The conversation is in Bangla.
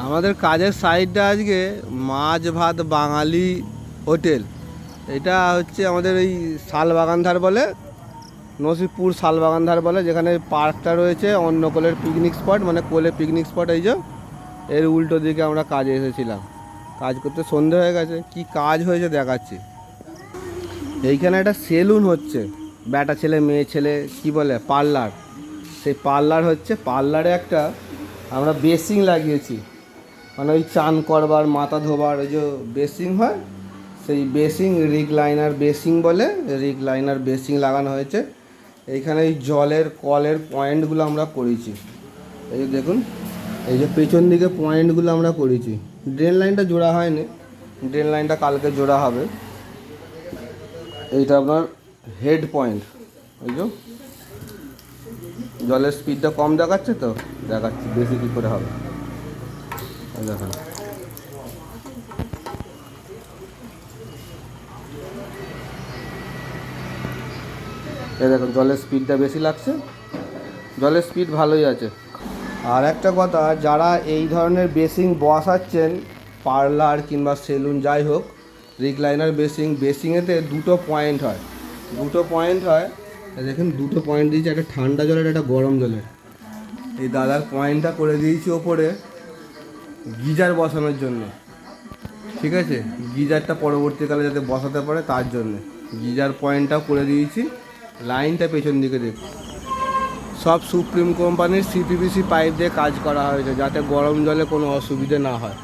আমাদের কাজের সাইডটা আজকে মাছ ভাত বাঙালি হোটেল। এটা হচ্ছে আমাদের এই শালবাগান ধার বলে, নসিবপুর শালবাগান ধার বলে, যেখানে পার্কটা রয়েছে অন্য কোলের পিকনিক স্পট, মানে কোলে পিকনিক স্পট। এই যে এর উল্টো দিকে আমরা কাজে এসেছিলাম, কাজ করতে সন্ধে হয়ে গেছে। কি কাজ হয়েছে দেখাচ্ছি। এইখানে একটা সেলুন হচ্ছে, ব্যাটা ছেলে মেয়ে ছেলে কি বলে পার্লার, সেই পার্লার হচ্ছে। পার্লারে একটা আমরা বেসিং লাগিয়েছি, মানে ওই চান করবার মাথা ধোবার ওই যে বেসিং হয়, সেই বেসিং রিকলাইনার বেসিং বলে, রিকলাইনার বেসিং লাগানো হয়েছে। এইখানে এই জলের কলের পয়েন্টগুলো আমরা করেছি। এই যে দেখুন, এই যে পেছন দিকে পয়েন্টগুলো আমরা করেছি। ড্রেন লাইনটা জোড়া হয়নি, ড্রেন লাইনটা কালকে জোড়া হবে। এইটা আপনার হেড পয়েন্ট। ওই যে জলের স্পিডটা কম দেখাচ্ছে, তো দেখাচ্ছি বেশি কী করে হবে দেখেন। এই দেখুন জলের স্পিডটা বেশি লাগছে, জলের স্পিড ভালোই আছে। আর একটা কথা, যারা এই ধরনের বেসিং বসাচ্ছেন পার্লার কিংবা সেলুন যাই হোক, রিকলাইনার বেসিং, বেসিংয়েতে দুটো পয়েন্ট হয়, দুটো পয়েন্ট হয়। দেখুন দুটো পয়েন্ট দিয়েছি, একটা ঠান্ডা জলের একটা গরম জলের। এই দাদার পয়েন্টটা করে দিয়েছি ওপরে গিজার বসানোর জন্য, ঠিক আছে? গিজারটা পরবর্তীকালে যাতে বসাতে পারে তার জন্যে গিজার পয়েন্টটাও করে দিয়েছি। লাইনটা পেছন দিকে দেখুন, সব সুপ্রিম কোম্পানির সিপিভিসি পাইপ দিয়ে কাজ করা হয়েছে, যাতে গরম জলে কোনো অসুবিধে না হয়।